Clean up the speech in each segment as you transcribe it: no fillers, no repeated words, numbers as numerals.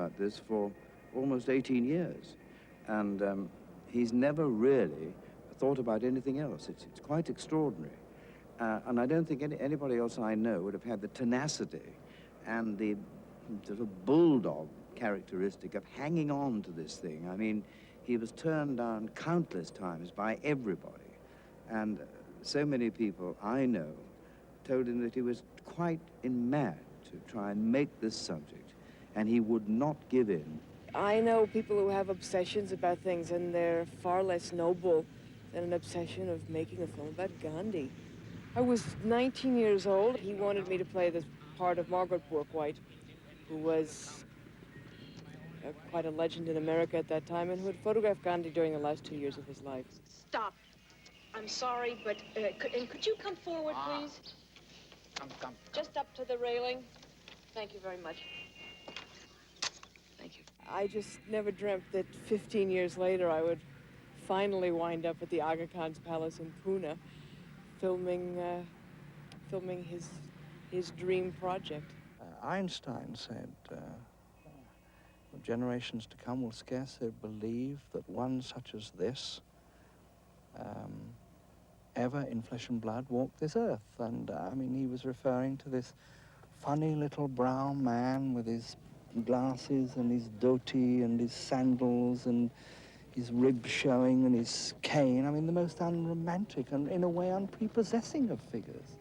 about this for almost 18 years. And he's never really thought about anything else. It's quite extraordinary. And I don't think anybody else I know would have had the tenacity and the sort of bulldog characteristic of hanging on to this thing. I mean, he was turned down countless times by everybody. And so many people I know told him that he was quite mad to try and make this subject, and he would not give in. I know people who have obsessions about things, and they're far less noble than an obsession of making a film about Gandhi. I was 19 years old. He wanted me to play the part of Margaret Bourke-White, who was quite a legend in America at that time and who had photographed Gandhi during the last 2 years of his life. Stop. I'm sorry, but could you come forward, please? Come. Just up to the railing. Thank you very much. Thank you. I just never dreamt that 15 years later I would finally wind up at the Aga Khan's palace in Pune, filming his dream project. Einstein said, generations to come will scarcely believe that one such as this ever in flesh and blood walked this earth. And I mean, he was referring to this funny little brown man with his glasses and his dhoti and his sandals and his ribs showing and his cane. I mean, the most unromantic and, in a way, unprepossessing of figures.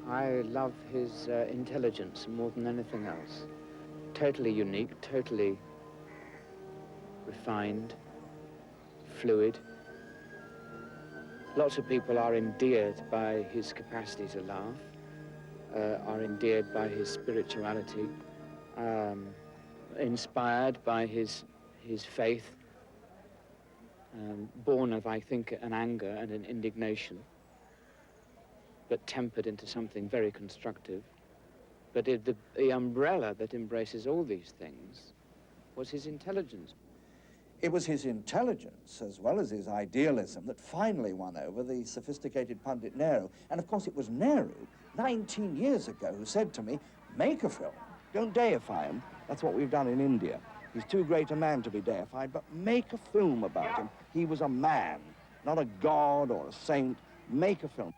I love his intelligence more than anything else. Totally unique, totally refined, fluid. Lots of people are endeared by his capacity to laugh, are endeared by his spirituality, inspired by his faith, born of, I think, an anger and an indignation, but tempered into something very constructive. But the umbrella that embraces all these things was his intelligence. It was his intelligence, as well as his idealism, that finally won over the sophisticated pundit Nehru. And of course it was Nehru, 19 years ago, who said to me, make a film. Don't deify him. That's what we've done in India. He's too great a man to be deified, but make a film about him. He was a man, not a god or a saint. Make a film.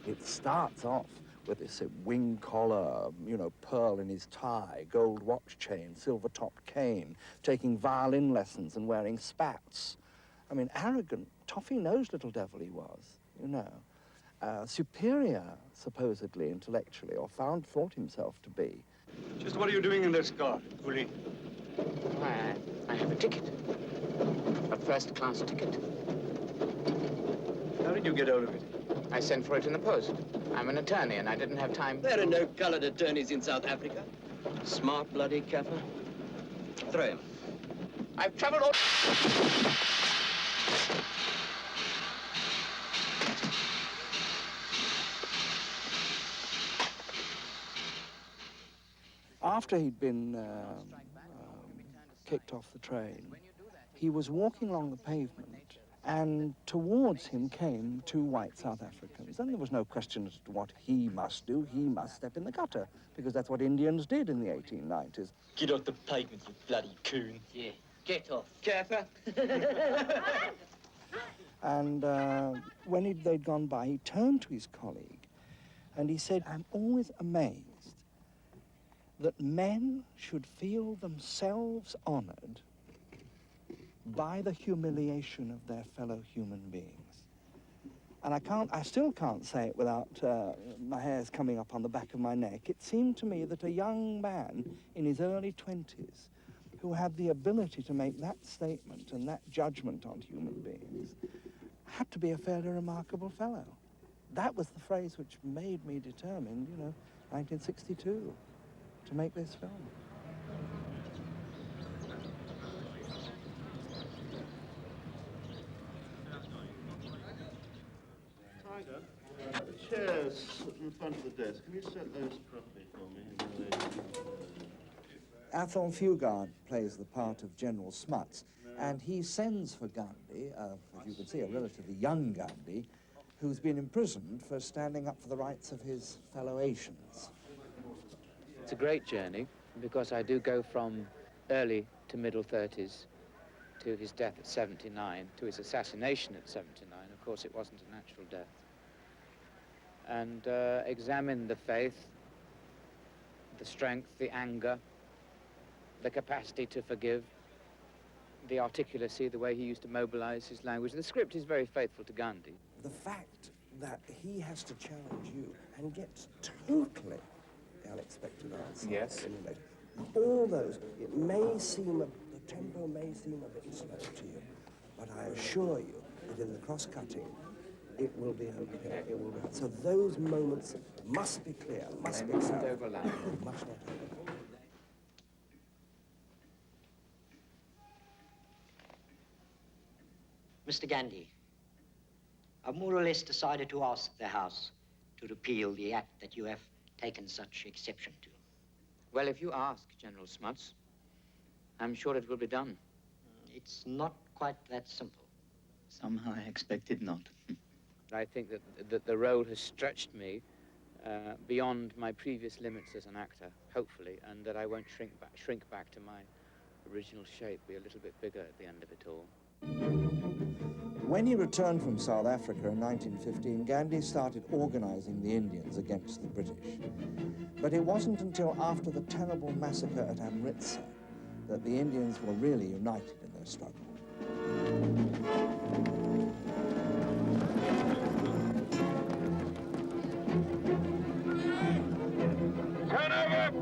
It starts off with this wing collar, you know, pearl in his tie, gold watch chain, silver-topped cane, taking violin lessons and wearing spats. I mean, arrogant, toffee-nosed little devil he was, you know. Superior, supposedly, intellectually, or thought himself to be. Just what are you doing in this car, Coolie? Why, I have a ticket. A first-class ticket. How did you get out of it? I sent for it in the post. I'm an attorney, and I didn't have time. There are no colored attorneys in South Africa. Smart bloody Kaffir. Throw him. I've traveled all... After he'd been kicked off the train, he was walking along the pavement, and towards him came two white South Africans. And there was no question as to what he must do. He must step in the gutter, because that's what Indians did in the 1890s. Get off the pavement, you bloody coon. Yeah, get off. Kaffir. And when they'd gone by, he turned to his colleague, and he said, I'm always amazed that men should feel themselves honored by the humiliation of their fellow human beings. And I still can't say it without my hairs coming up on the back of my neck. It seemed to me that a young man in his early 20s who had the ability to make that statement and that judgment on human beings had to be a fairly remarkable fellow. That was the phrase which made me determined, you know, 1962, to make this film. Chairs in front of the desk. Can you set those properly for me? Athol Fugard plays the part of General Smuts, and he sends for Gandhi, as you can see, a relatively young Gandhi, who's been imprisoned for standing up for the rights of his fellow Asians. It's a great journey because I do go from early to middle 30s to his death at 79, to his assassination at 79. Of course, it wasn't a natural death. And examine the faith, the strength, the anger, the capacity to forgive, the articulacy, the way he used to mobilize his language. The script is very faithful to Gandhi. The fact that he has to challenge you and gets totally the unexpected answer. Yes. All those, it may seem, the tempo may seem a bit slow to you, but I assure you that in the cross-cutting, it will be okay. It will be. So those moments must be clear, must be clear. Must not overlap. Must not overlap. Mr. Gandhi, I've more or less decided to ask the House to repeal the act that you have taken such exception to. Well, if you ask, General Smuts, I'm sure it will be done. It's not quite that simple. Somehow I expected not. I think that the role has stretched me beyond my previous limits as an actor, hopefully, and that I won't shrink back to my original shape, be a little bit bigger at the end of it all. When he returned from South Africa in 1915, Gandhi started organizing the Indians against the British. But it wasn't until after the terrible massacre at Amritsar that the Indians were really united in their struggle. Turn over!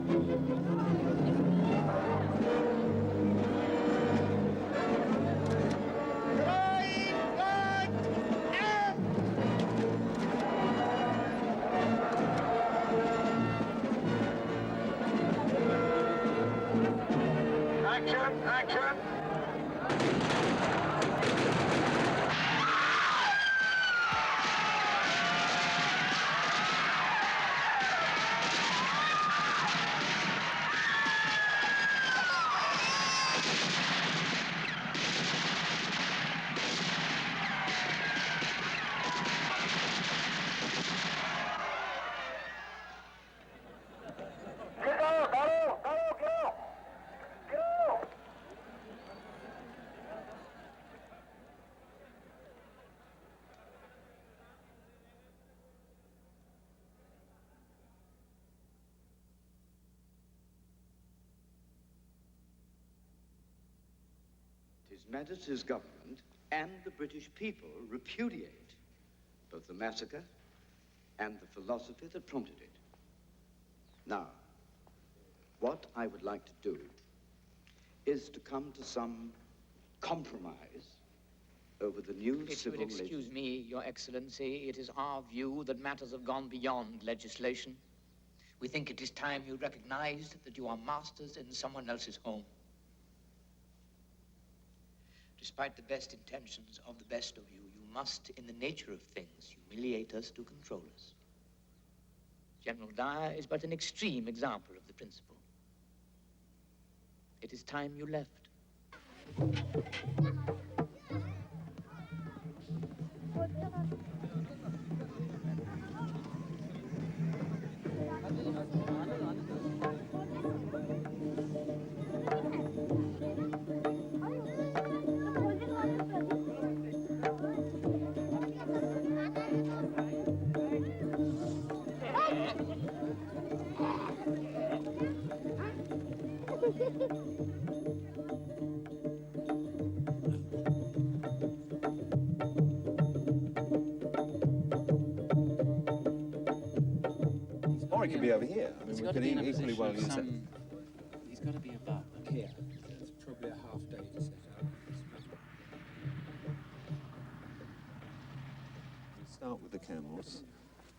His Majesty's government and the British people repudiate both the massacre and the philosophy that prompted it. Now, what I would like to do is to come to some compromise over the new If you civil would excuse me, Your Excellency, it is our view that matters have gone beyond legislation. We think it is time you recognized that you are masters in someone else's home. Despite the best intentions of the best of you, you must, in the nature of things, humiliate us to control us. General Dyer is but an extreme example of the principle. It is time you left. Or it could be over here. I mean, we could equally well use it. He's got to be about here. It's probably a half day to set up. We start with the camels,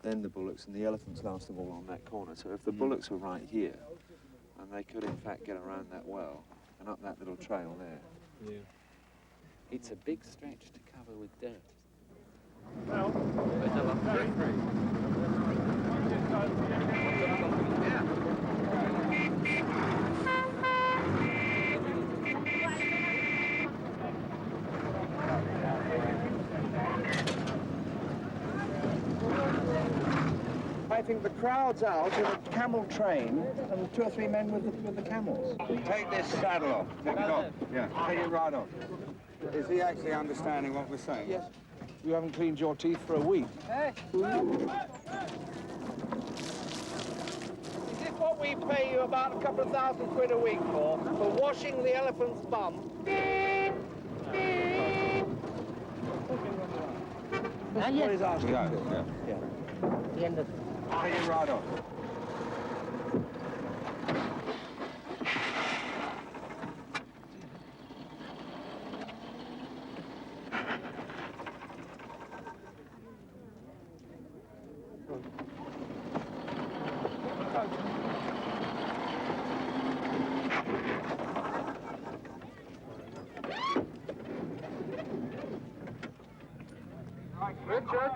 then the bullocks, and the elephants last of all on that corner. So if the bullocks were right here, and they could in fact get around that well and up that little trail there. Yeah. It's a big stretch to cover with dirt. I think the crowd's out in a camel train and 2 or 3 men with the camels. Take this saddle off. Take it off. Yeah, take it right off. Is he actually understanding what we're saying? Yes. You haven't cleaned your teeth for a week. Is this what we pay you about a couple of £1,000 a week for washing the elephant's bum? That's what he's asking. Yeah. Take it right off. Richard?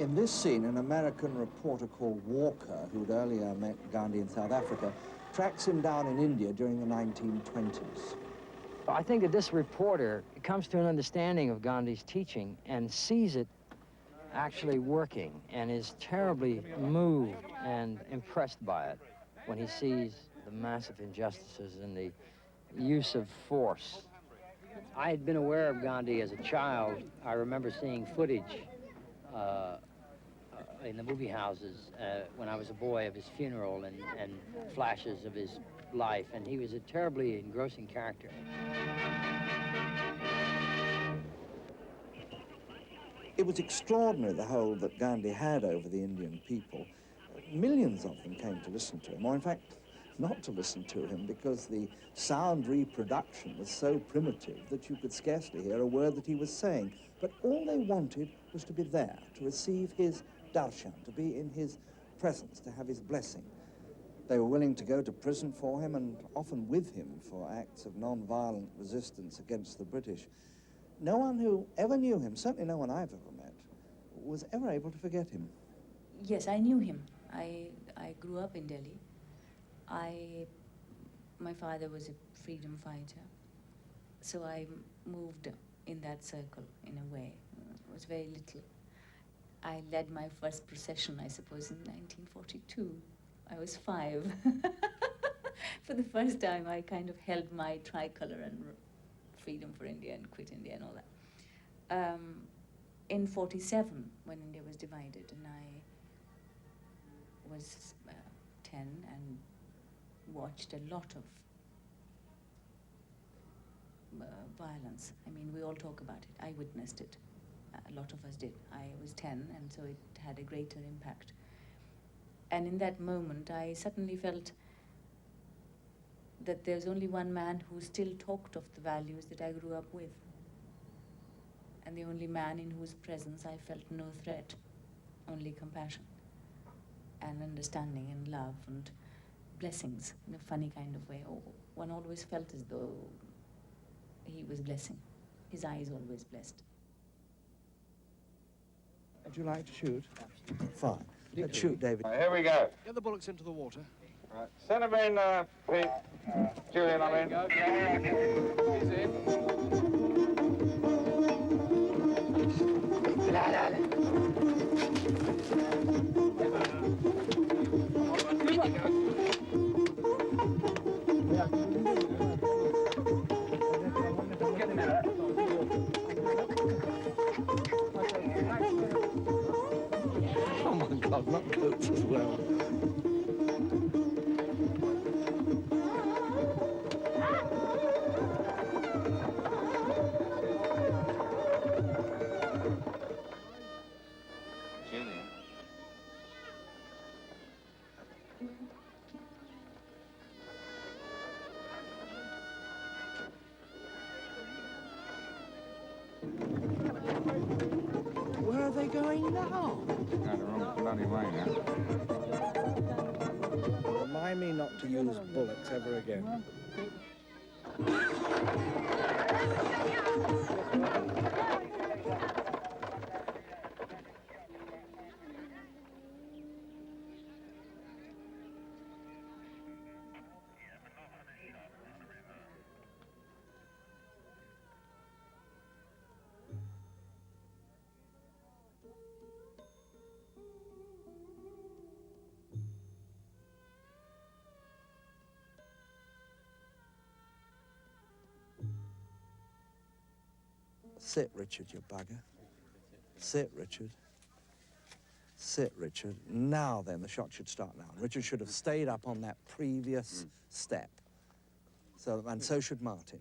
In this scene, an American reporter called Walker, who'd earlier met Gandhi in South Africa, tracks him down in India during the 1920s. I think that this reporter comes to an understanding of Gandhi's teaching and sees it actually working and is terribly moved and impressed by it when he sees the massive injustices and the use of force. I had been aware of Gandhi as a child. I remember seeing footage in the movie houses when I was a boy of his funeral and flashes of his life, and he was a terribly engrossing character. It was extraordinary, the hold that Gandhi had over the Indian people. Millions of them came to listen to him, or in fact, not to listen to him, because the sound reproduction was so primitive that you could scarcely hear a word that he was saying. But all they wanted was to be there, to receive his darshan, to be in his presence, to have his blessing. They were willing to go to prison for him, and often with him, for acts of non-violent resistance against the British. No one who ever knew him, certainly no one I've ever met, was ever able to forget him. Yes, I knew him. I grew up in Delhi. My father was a freedom fighter, so I moved in that circle in a way. It was very little. I led my first procession, I suppose, in 1942. I was 5. For the first time, I kind of held my tricolor and freedom for India and quit India and all that. In 47, when India was divided, and I was 10 and watched a lot of violence. I mean, we all talk about it. I witnessed it. A lot of us did. I was 10, and so it had a greater impact. And in that moment, I suddenly felt that there's only one man who still talked of the values that I grew up with. And the only man in whose presence I felt no threat, only compassion and understanding and love and blessings in a funny kind of way. Oh, one always felt as though he was blessing. His eyes always blessed. Would you like to shoot? Fine. Let's shoot, David. Here we go. Get the bullocks into the water. Right. Send them in, Pete. Julian, I'm in. He's in. Oh my God, not goats as well. going now? No, the wrong bloody way now. Remind me not to use bullocks ever again. Sit, Richard, you bugger. Sit, Richard. Sit, Richard. Now then, the shot should start now. Richard should have stayed up on that previous step. And so should Martin.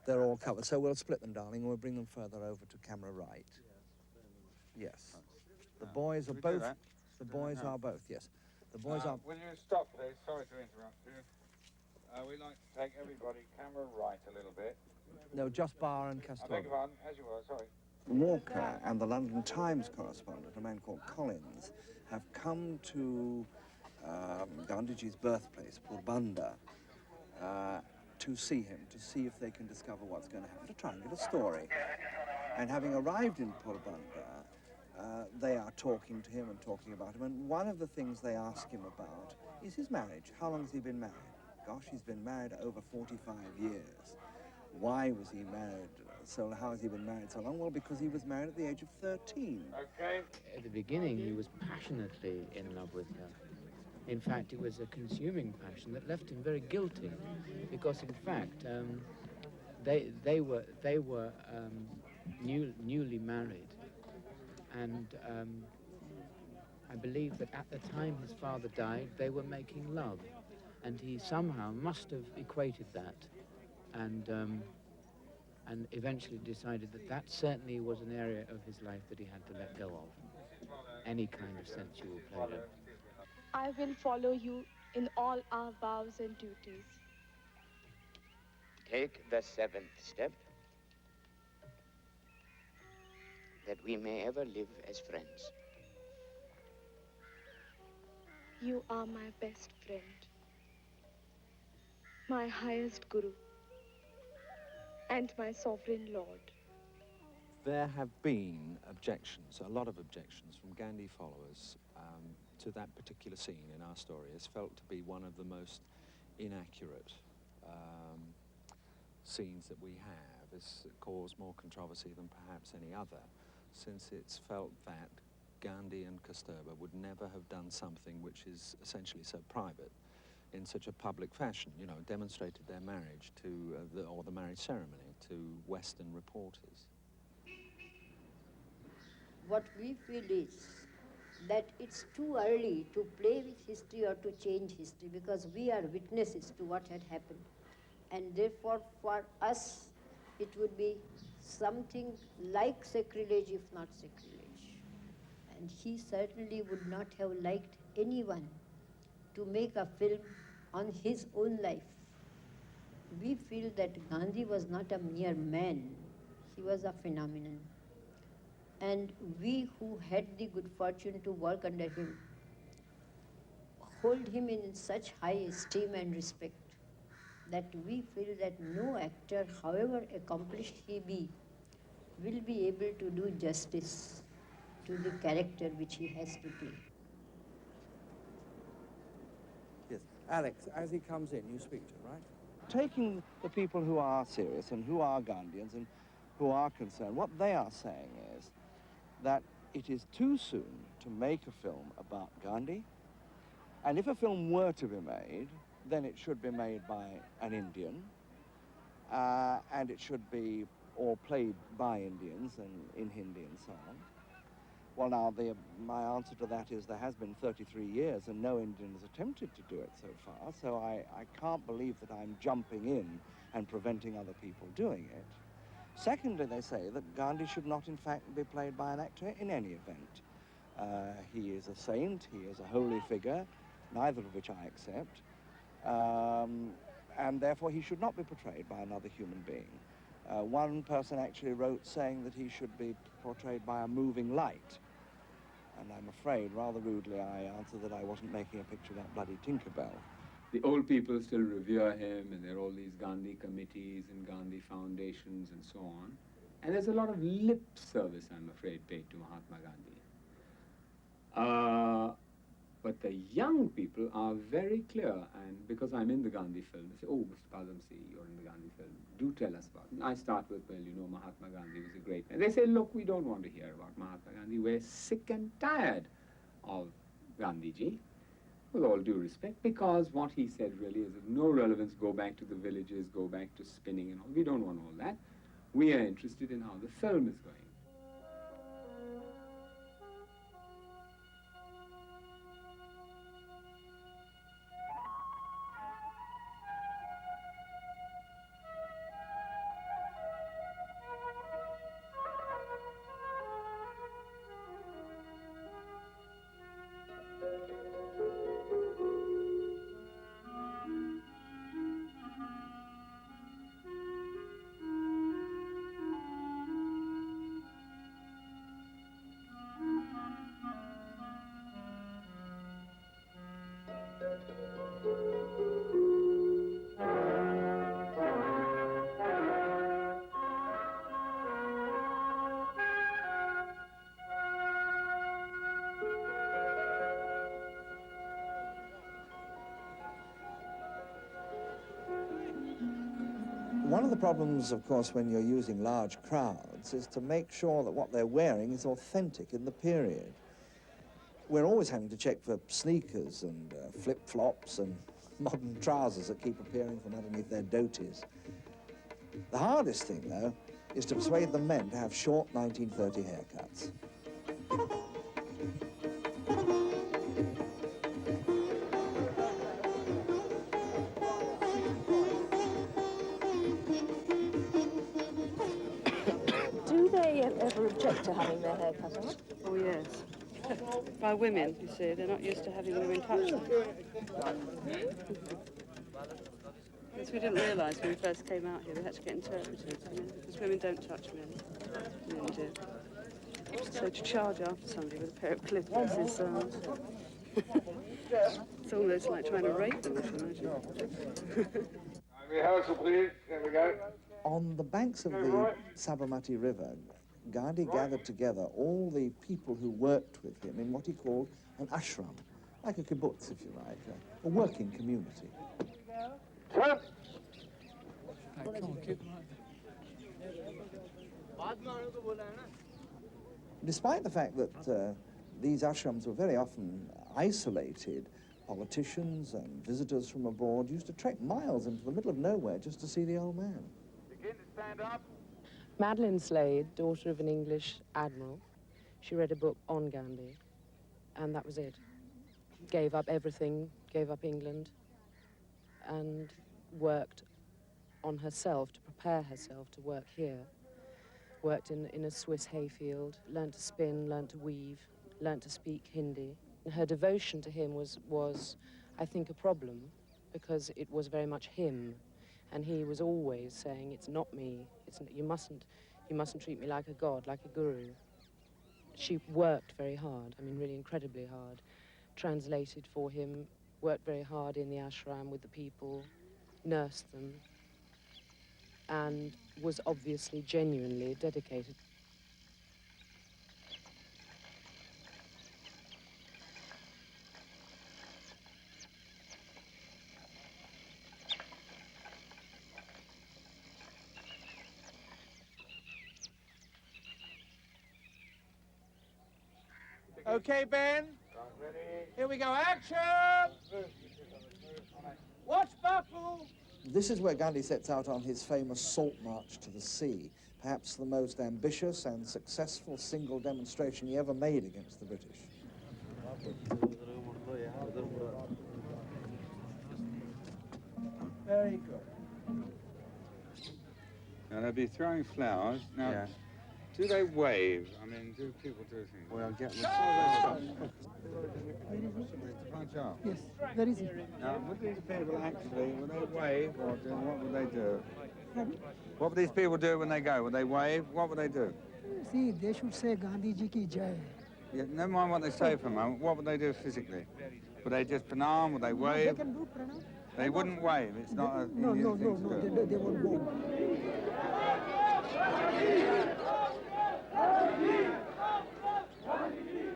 They're all covered. So we'll split them, darling, and we'll bring them further over to camera right. Yes. The boys are both... The boys are both, yes. The boys are... Will you stop, please? Sorry to interrupt you. We like to take everybody camera right a little bit. No, just Barr and I Castor. beg your pardon, as you were, sorry. Walker and the London Times correspondent, a man called Collins, have come to Gandhiji's birthplace, Porbandar, to see him, to see if they can discover what's going to happen, to try and get a story. And having arrived in Porbandar, they are talking to him and talking about him, and one of the things they ask him about is his marriage. How long has he been married? Gosh, he's been married over 45 years. Why was he married? So how has he been married so long? Well, because he was married at the age of 13. Okay. At the beginning, he was passionately in love with her. In fact, it was a consuming passion that left him very guilty, because in fact, they were newly married, and I believe that at the time his father died, they were making love, and he somehow must have equated that, and eventually decided that that certainly was an area of his life that he had to let go of, any kind of sensual pleasure. I will follow you in all our vows and duties. Take the seventh step, that we may ever live as friends. You are my best friend, my highest guru, and my sovereign lord. There have been objections, a lot of objections from Gandhi followers to that particular scene in our story. It's felt to be one of the most inaccurate scenes that we have. It's caused more controversy than perhaps any other, since it's felt that Gandhi and Kasturba would never have done something which is essentially so private in such a public fashion, you know, demonstrated their marriage to, or the marriage ceremony to Western reporters. What we feel is that it's too early to play with history or to change history, because we are witnesses to what had happened. And therefore, for us, it would be something like sacrilege, if not sacrilege. And he certainly would not have liked anyone to make a film on his own life. We feel that Gandhi was not a mere man, he was a phenomenon. And we who had the good fortune to work under him hold him in such high esteem and respect that we feel that no actor, however accomplished he be, will be able to do justice to the character which he has to play. Yes. Alex, as he comes in, you speak to him, right? Taking the people who are serious and who are Gandhians and who are concerned, what they are saying is that it is too soon to make a film about Gandhi, and if a film were to be made, then it should be made by an Indian, and it should be all played by Indians and in Hindi and so on. Well, now, my answer to that is there has been 33 years and no Indian has attempted to do it so far, so I can't believe that I'm jumping in and preventing other people doing it. Secondly, they say that Gandhi should not, in fact, be played by an actor in any event. He is a saint, he is a holy figure, neither of which I accept, and therefore he should not be portrayed by another human being. One person actually wrote saying that he should be portrayed by a moving light. And I'm afraid, rather rudely, I answered that I wasn't making a picture of that bloody Tinkerbell. The old people still revere him, and there are all these Gandhi committees and Gandhi foundations and so on. And there's a lot of lip service, I'm afraid, paid to Mahatma Gandhi. But the young people are very clear, and because I'm in the Gandhi film, they say, oh, Mr. Padamsi, you're in the Gandhi film, do tell us about it. And I start with, well, you know, Mahatma Gandhi was a great man. They say, look, we don't want to hear about Mahatma Gandhi. We're sick and tired of Gandhiji, with all due respect, because what he said really is of no relevance. Go back to the villages, go back to spinning and all. We don't want all that. We are interested in how the film is going. One of the problems, of course, when you're using large crowds is to make sure that what they're wearing is authentic in the period. We're always having to check for sneakers and flip-flops and modern trousers that keep appearing from underneath their dhoties. The hardest thing, though, is to persuade the men to have short 1930 haircuts. Do they ever object to having their hair cut off? Oh, yes. By women, you see. They're not used to having women touch them. Yes, we didn't realise when we first came out here we had to get interpreters, you know, because women don't touch men. Men do. So to charge after somebody with a pair of clippers is... it's almost like trying to rape them, if you imagine. Rehearsal, please. There we go. On the banks of the Sabarmati River, Gandhi gathered together all the people who worked with him in what he called an ashram, like a kibbutz, if you like, a working community. Despite the fact that these ashrams were very often isolated, politicians and visitors from abroad used to trek miles into the middle of nowhere just to see the old man. Begin to stand up. Madeline Slade, daughter of an English admiral, she read a book on Gandhi, and that was it. Gave up everything, gave up England, and worked on herself to prepare herself to work here. Worked in a Swiss hayfield, learned to spin, learned to weave, learned to speak Hindi. And her devotion to him was, I think, a problem, because it was very much him. And he was always saying, it's not me, you mustn't treat me like a god, like a guru. She worked very hard, I mean, really incredibly hard. Translated for him, worked very hard in the ashram with the people, nursed them, and was obviously genuinely dedicated. Okay, Ben. Here we go. Action! Watch Buckle! This is where Gandhi sets out on his famous Salt March to the Sea, perhaps the most ambitious and successful single demonstration he ever made against the British. Very good. Now, they'll be throwing flowers. Now, do they wave? I mean, do people do things? Well, get the punch up. Yes, very easy. Now, would these people actually, would they wave or what would they do? What would these people do when they go? Would they wave? What would they do? See, they should say Gandhi ji ki jai. Yeah, never mind what they say for a moment. What would they do physically? Would they just pranam? Would they wave? They can do pranam. They wouldn't wave. It's not a No, Indian thing to do. they won't wave.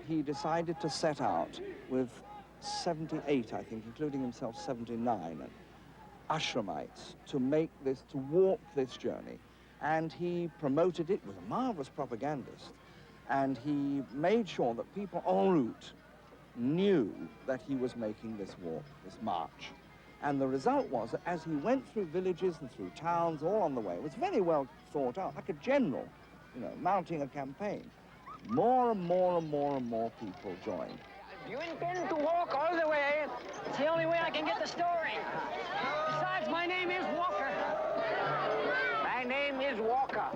He decided to set out with 78, I think, including himself 79, ashramites to walk this journey. And he promoted it, was a marvelous propagandist. And he made sure that people en route knew that he was making this walk, this march. And the result was that as he went through villages and through towns all on the way, it was very well thought out, like a general, you know, mounting a campaign. More and more and more and more people joined. You intend to walk all the way. It's the only way I can get the story. Besides, my name is Walker. My name is Walker.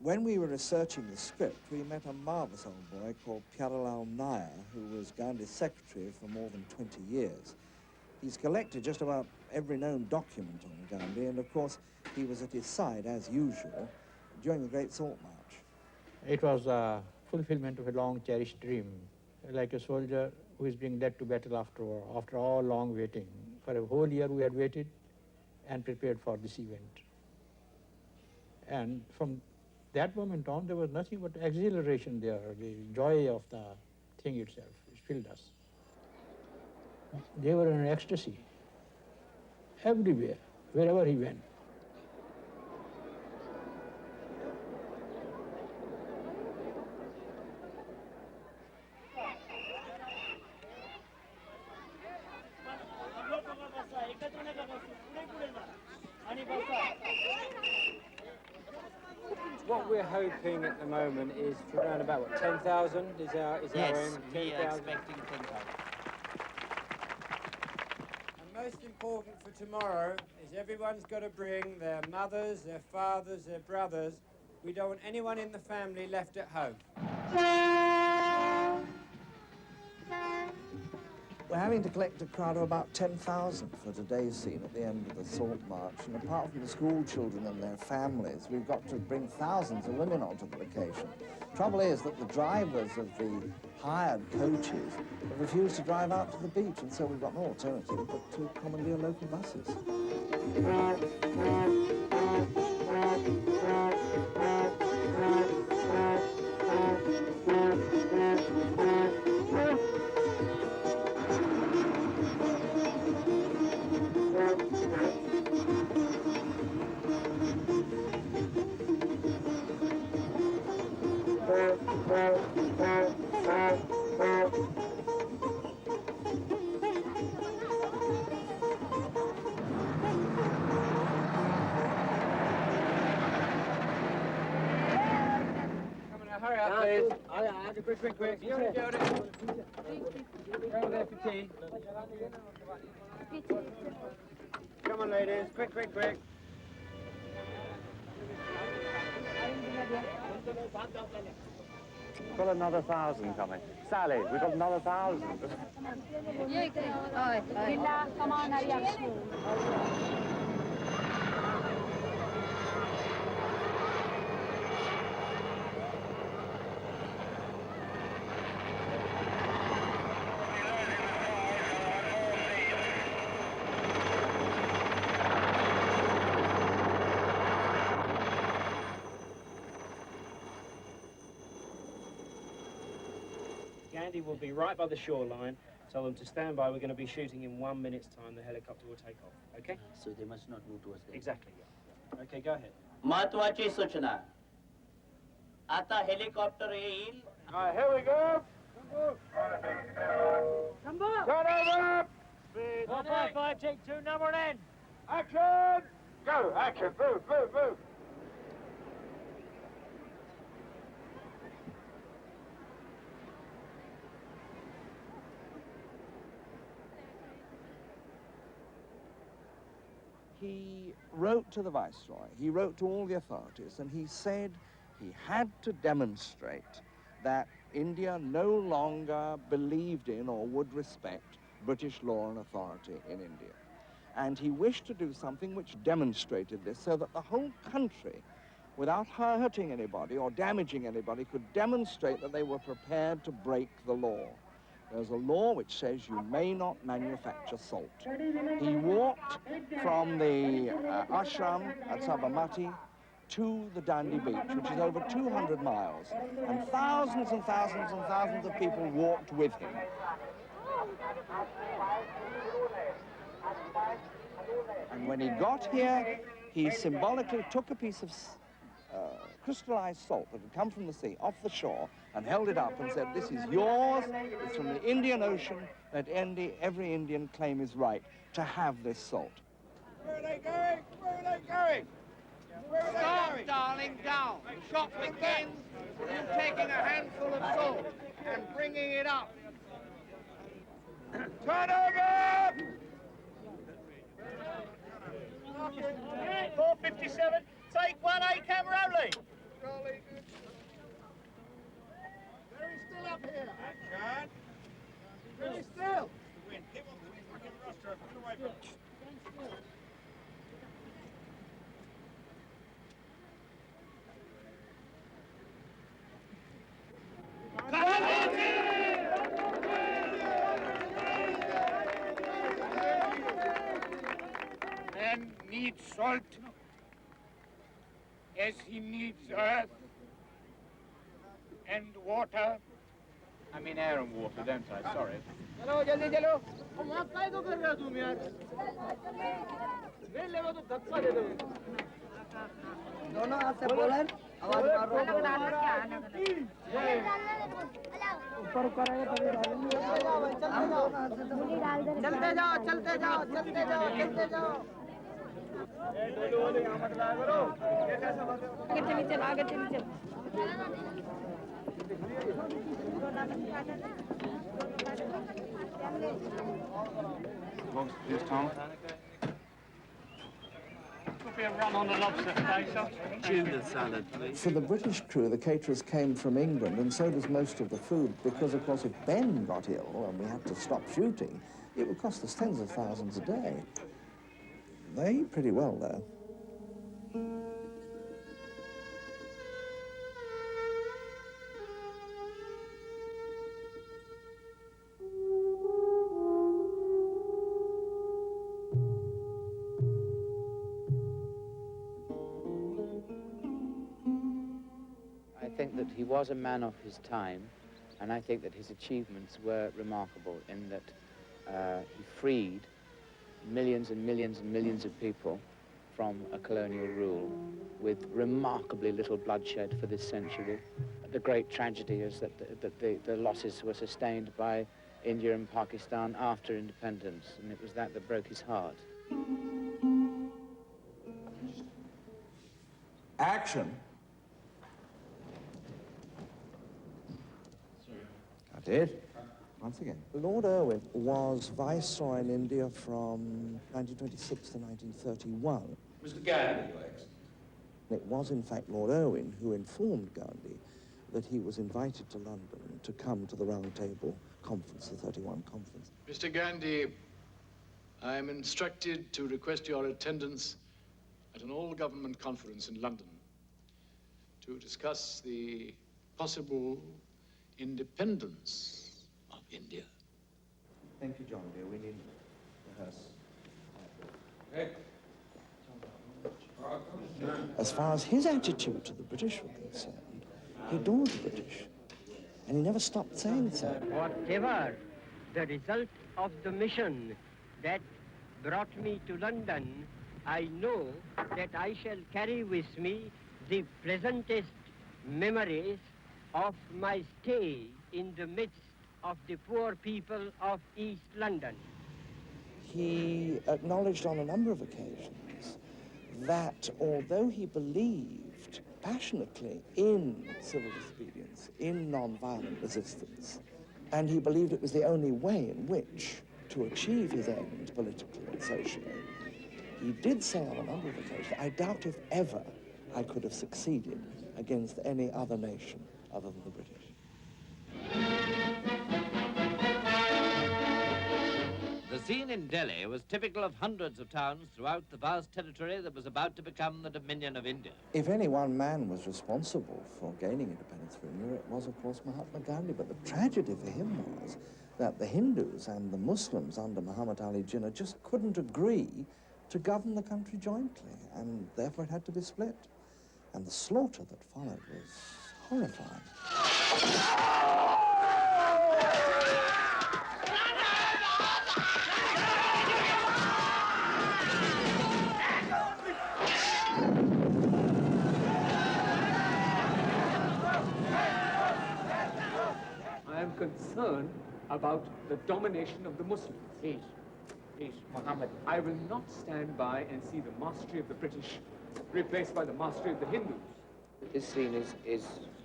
When we were researching the script, we met a marvellous old boy called Pyaralal Nair, who was Gandhi's secretary for more than 20 years. He's collected just about every known document on Gandhi, and of course, he was at his side, as usual, during the Great Salt March. It was a fulfillment of a long cherished dream, like a soldier who is being led to battle after all long waiting. For a whole year we had waited and prepared for this event. And from that moment on, there was nothing but exhilaration there, the joy of the thing itself, which filled us. They were in ecstasy, everywhere, wherever he went. What we're hoping at the moment is for around about, what, 10,000 is our aim? Yes, we are 10,000. expecting 10,000. And most important for tomorrow is everyone's got to bring their mothers, their fathers, their brothers. We don't want anyone in the family left at home. We're having to collect a crowd of about 10,000 for today's scene at the end of the Salt March. And apart from the school children and their families, we've got to bring thousands of women onto the location. Trouble is that the drivers of the hired coaches have refused to drive out to the beach, and so we've got no alternative but to commandeer local buses. Hurry up, please. Quick. You only got it. Go over there for tea. Come on, ladies. Quick. Got another 1,000 coming. Sally, we've got another 1,000. Gandhi will be right by the shoreline. Tell them to stand by. We're going to be shooting in 1 minute's time. The helicopter will take off. Okay? So they must not move towards them. Exactly. Yeah. Okay, go ahead. महत्वाची सूचना आता helicopter येईल. All right, here we go. Come on. Turn over. 155, take 2, number 10. Action. Go. Action. Move. He wrote to the Viceroy, he wrote to all the authorities, and he said he had to demonstrate that India no longer believed in or would respect British law and authority in India. And he wished to do something which demonstrated this so that the whole country, without hurting anybody or damaging anybody, could demonstrate that they were prepared to break the law. There's a law which says you may not manufacture salt. He walked from the ashram at Sabarmati to the Dandi beach, which is over 200 miles, and thousands and thousands and thousands of people walked with him. And when he got here, he symbolically took a piece of crystallized salt that had come from the sea, off the shore, and held it up and said, this is yours, it's from the Indian Ocean, let every Indian claim his right to have this salt. Where are they going? Where are they going? Stop, darling, down. The shot begins with you taking a handful of salt and bringing it up. Turn over! 457, take 1A camera only. Very still up here. Action. Very still. The wind. Keep on the fucking rostro. Put away from it. Man needs salt as he needs earth and water. I mean air and water, don't I? Sorry. चलो जल्दी चलो हम वहाँ काय तो कर रहा तुम यार नहीं लेगा तो धक्का दे दो दोनों हाथ से बोलन आवाज मारो ऊपर करेंगे तभी डालेंगे चलते जाओ चलते जाओ चलते जाओ चलते जाओ आगे चली चल आगे चली चल This Tom? Could be a run on the lobster today, sir. Tuna salad, please. For the British crew, the caterers came from England, and so does most of the food, because, of course, if Ben got ill and we had to stop shooting, it would cost us tens of thousands a day. They eat pretty well, though. I think that he was a man of his time, and I think that his achievements were remarkable in that he freed millions and millions and millions of people from a colonial rule with remarkably little bloodshed for this century. The great tragedy is that the losses were sustained by India and Pakistan after independence, and it was that broke his heart. Action. I did. Once again. Lord Irwin was Viceroy in India from 1926 to 1931. Mr. Gandhi, Your Excellency. It was, in fact, Lord Irwin who informed Gandhi that he was invited to London to come to the Round Table Conference, the 31 Conference. Mr. Gandhi, I am instructed to request your attendance at an all-government conference in London to discuss the possible independence of India. Thank you, John, dear. We need rehearse. Hey. As far as his attitude to the British were concerned, he adored the British, and he never stopped saying so. Whatever the result of the mission that brought me to London, I know that I shall carry with me the pleasantest memories of my stay in the midst of the poor people of East London. He acknowledged on a number of occasions that although he believed passionately in civil disobedience, in non-violent resistance, and he believed it was the only way in which to achieve his end politically and socially, he did say on a number of occasions, I doubt if ever I could have succeeded against any other nation other than the British. The scene in Delhi was typical of hundreds of towns throughout the vast territory that was about to become the Dominion of India. If any one man was responsible for gaining independence for India, it was, of course, Mahatma Gandhi. But the tragedy for him was that the Hindus and the Muslims under Muhammad Ali Jinnah just couldn't agree to govern the country jointly, and therefore it had to be split. And the slaughter that followed was horrifying. I am concerned about the domination of the Muslims. Please, Muhammad. I will not stand by and see the mastery of the British replaced by the mastery of the Hindus. This scene is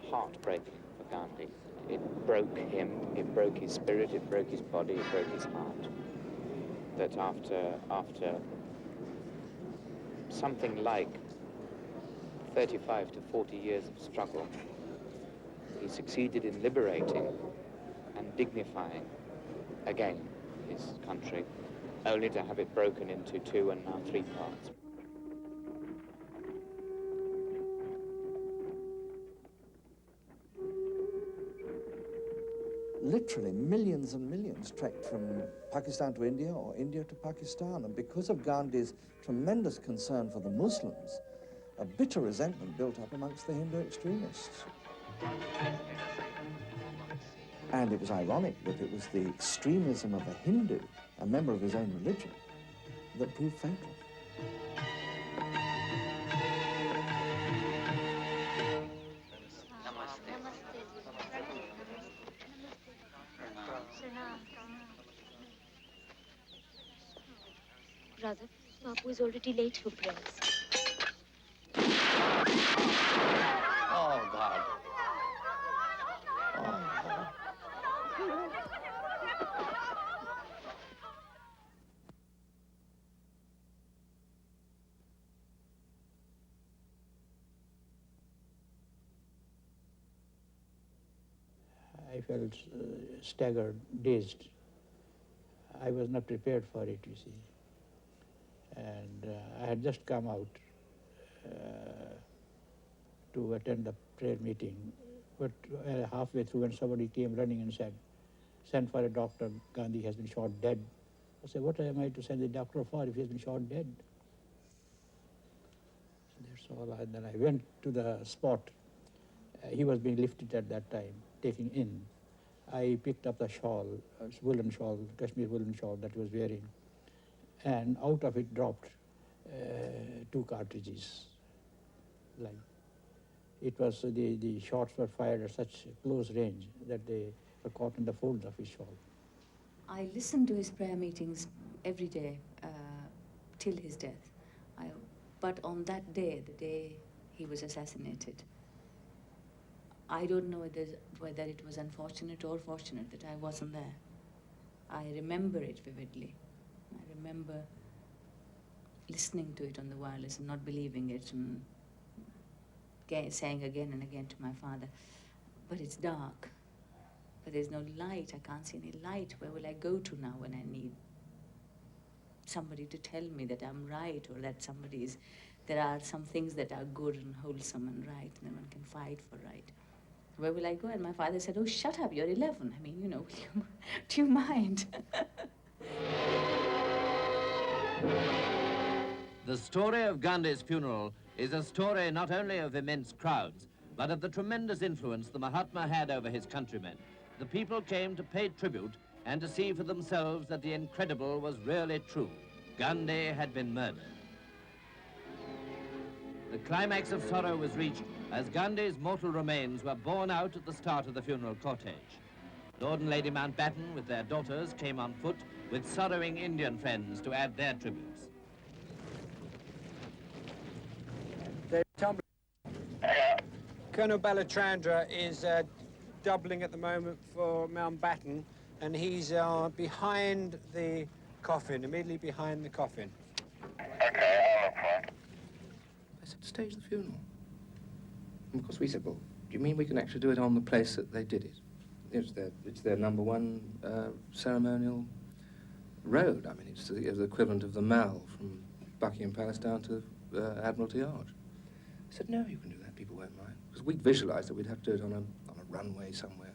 heartbreaking for Gandhi. It broke him, it broke his spirit, it broke his body, it broke his heart. That after something like 35 to 40 years of struggle, he succeeded in liberating and dignifying again his country, only to have it broken into 2 and now 3 parts. Literally millions and millions trekked from Pakistan to India or India to Pakistan, and because of Gandhi's tremendous concern for the Muslims, a bitter resentment built up amongst the Hindu extremists. And it was ironic that it was the extremism of a Hindu, a member of his own religion, that proved fatal. Brother, Bapu is already late for prayers. Oh, God. Oh, God. I felt staggered, dazed. I was not prepared for it, you see. And I had just come out to attend a prayer meeting, but halfway through when somebody came running and said, "Send for a doctor, Gandhi has been shot dead." I said, "What am I to send the doctor for if he has been shot dead?" And that's all. And then I went to the spot. He was being lifted at that time, taken in. I picked up the shawl, woolen shawl, Kashmir woolen shawl that he was wearing, and out of it dropped 2 cartridges. Like it was the shots were fired at such close range that they were caught in the folds of his shawl. I listened to his prayer meetings every day till his death. But on that day, the day he was assassinated, I don't know whether it was unfortunate or fortunate that I wasn't there. I remember it vividly. I remember listening to it on the wireless and not believing it and saying again and again to my father, "But it's dark, but there's no light. I can't see any light. Where will I go to now when I need somebody to tell me that I'm right, or that there are some things that are good and wholesome and right, and then one can fight for right. Where will I go?" And my father said, "Oh, shut up, you're 11. I mean, you know, do you mind?" The story of Gandhi's funeral is a story not only of immense crowds, but of the tremendous influence the Mahatma had over his countrymen. The people came to pay tribute and to see for themselves that the incredible was really true. Gandhi had been murdered. The climax of sorrow was reached as Gandhi's mortal remains were borne out at the start of the funeral cortege. Lord and Lady Mountbatten with their daughters came on foot with sorrowing Indian friends to add their tributes. Colonel Balachandra is doubling at the moment for Mountbatten, and he's behind the coffin, immediately behind the coffin. I said, stage the funeral. And of course we said, well, do you mean we can actually do it on the place that they did it? It's their number one ceremonial road. I mean, it's the equivalent of the Mall from Buckingham Palace down to Admiralty Arch. I said, no, you can do that. People won't mind. Because we'd visualised that we'd have to do it on a runway somewhere,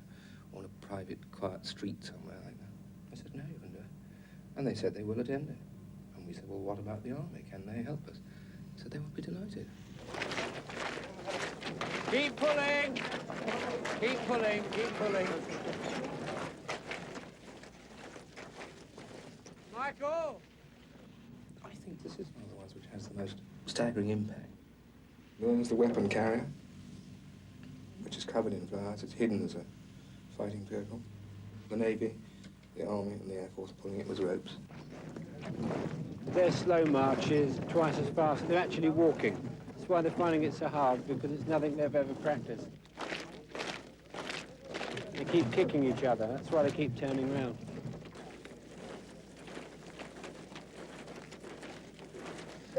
or on a private, quiet street somewhere like that. I said, no, you can do it. And they said they will attend it. And we said, well, what about the army? Can they help us? They said they would be delighted. Keep pulling! Keep pulling, keep pulling. Michael! I think this is one of the ones which has the most staggering impact. There's the weapon carrier, which is covered in flowers. It's hidden as a fighting vehicle. The Navy, the Army, and the Air Force pulling it with ropes. Their slow march is twice as fast. They're actually walking. That's why they're finding it so hard, because it's nothing they've ever practiced. They keep kicking each other. That's why they keep turning around.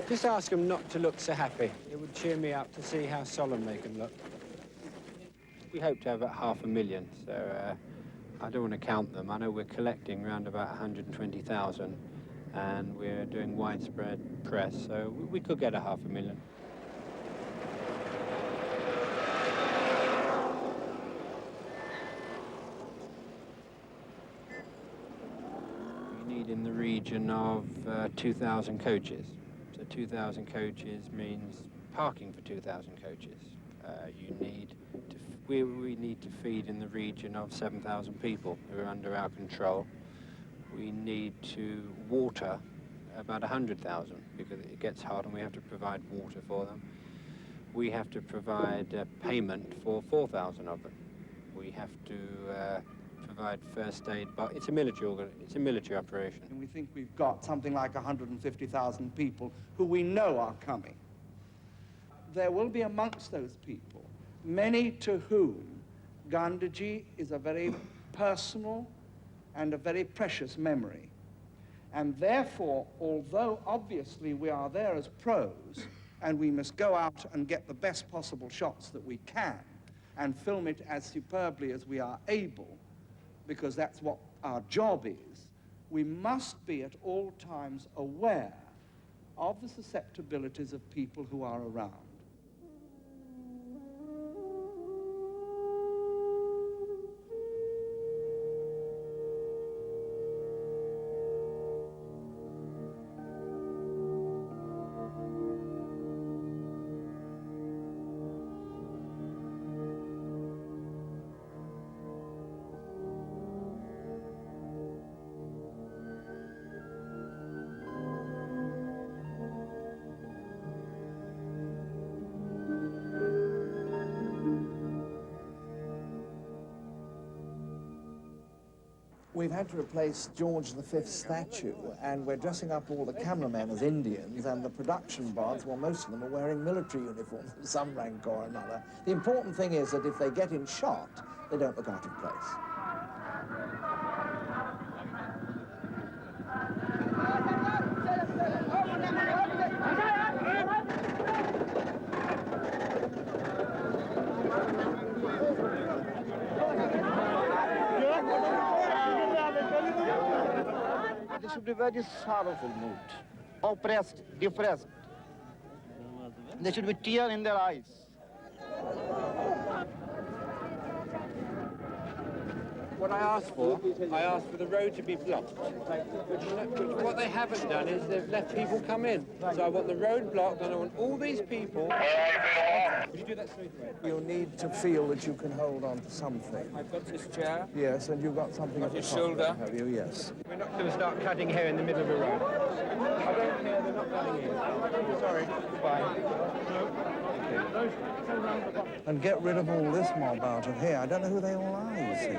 Just ask them not to look so happy. It would cheer me up to see how solemn they can look. We hope to have about 500,000, so I don't want to count them. I know we're collecting around about 120,000, and we're doing widespread press, so we could get 500,000. We need in the region of 2,000 coaches. So 2,000 coaches means parking for 2,000 coaches. We need to feed in the region of 7,000 people who are under our control. We need to water about 100,000 because it gets hot and we have to provide water for them. We have to provide payment for 4,000 of them. We have to provide first aid, but it's a military operation. And we think we've got something like 150,000 people who we know are coming. There will be amongst those people many to whom Gandhiji is a very personal and a very precious memory. And therefore, although obviously we are there as pros, and we must go out and get the best possible shots that we can, and film it as superbly as we are able, because that's what our job is, we must be at all times aware of the susceptibilities of people who are around. We've had to replace George V's statue, and we're dressing up all the cameramen as Indians, and the production bards, well, most of them are wearing military uniforms of some rank or another. The important thing is that if they get in shot, they don't look out of place. This should be a very sorrowful mood, oppressed, depressed. There should be tears in their eyes. What I asked for the road to be blocked. Which what they haven't done is they've let people come in. So I want the road blocked, and I want all these people... Would you do that smoothly? You need to feel that you can hold on to something. I've got this chair. Yes, and you've got something at the top shoulder. there, have you? Yes. We're not going to start cutting hair in the middle of a road. I don't care, they're not cutting here. Sorry, goodbye. And get rid of all this mob out of here. I don't know who they all are, you see.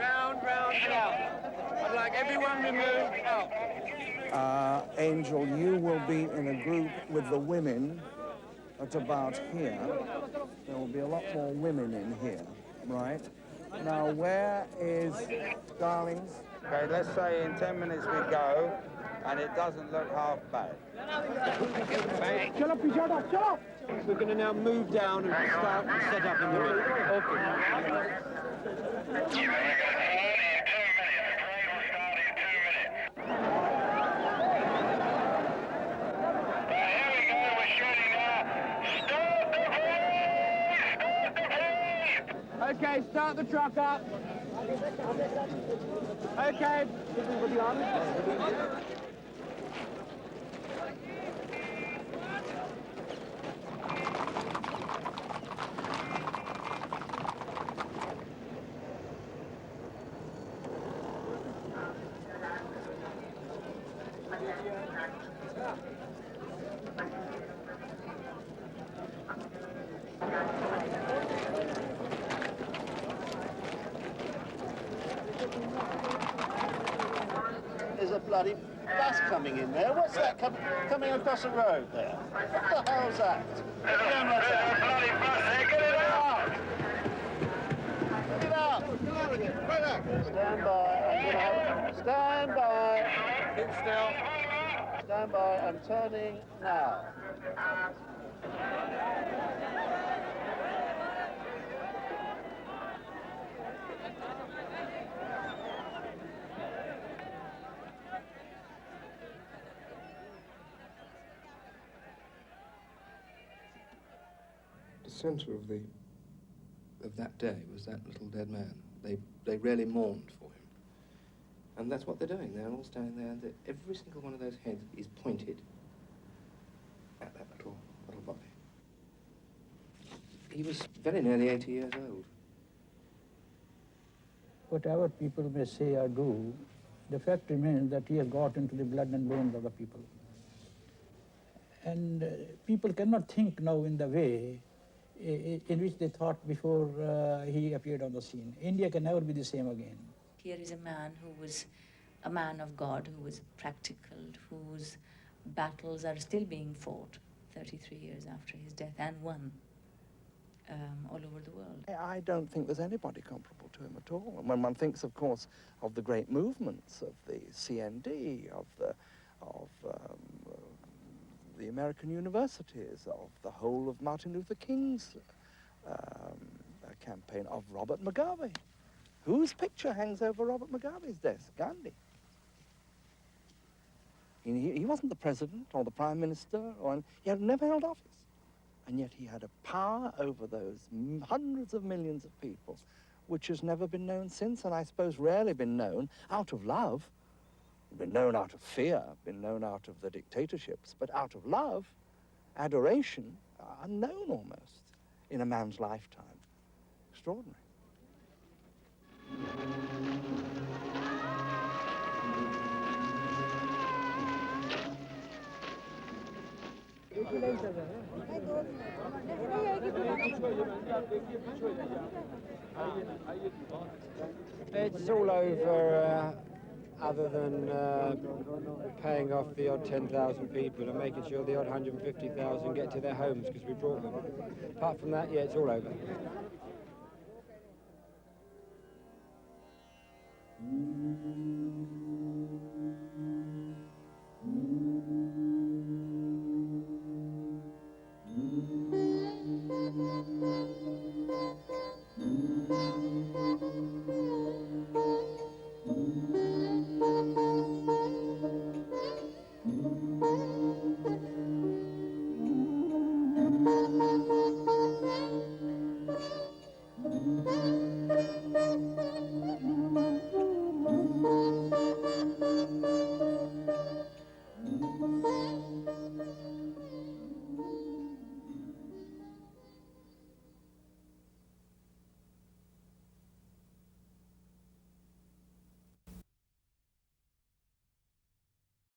Round. I'd like everyone removed out. Angel, you will be in a group with the women at about here. There will be a lot more women in here, right? Now, where is, darlings? Okay, let's say in 10 minutes we go, and it doesn't look half bad. We're going to now move down and start and set up in the ring. Okay, start the truck up. Okay. There's a bloody bus coming in there. What's that coming across the road there? What the hell's that? Get it out! Get it out! Get it out! Stand by. Stand by. Keep still. Stand by. I'm turning now. The centre of that day was that little dead man. They really mourned for him. And that's what they're doing. They're all standing there, and every single one of those heads is pointed at that little body. He was very nearly 80 years old. Whatever people may say or do, the fact remains that he has got into the blood and bones of the people. And people cannot think now in the way in which they thought before he appeared on the scene. India can never be the same again. Here is a man who was a man of God, who was practical, whose battles are still being fought 33 years after his death and won all over the world. I don't think there's anybody comparable to him at all. And when one thinks, of course, of the great movements of the CND, of the American universities, of the whole of Martin Luther King's campaign, of Robert Mugabe. Whose picture hangs over Robert Mugabe's desk? Gandhi. He wasn't the president or the prime minister, he had never held office. And yet he had a power over those hundreds of millions of people, which has never been known since, and I suppose rarely been known out of love. Been known out of fear, been known out of the dictatorships, but out of love, adoration, unknown almost in a man's lifetime. Extraordinary. It's all over, other than paying off the odd 10,000 people and making sure the odd 150,000 get to their homes because we brought them. Apart from that, yeah, it's all over.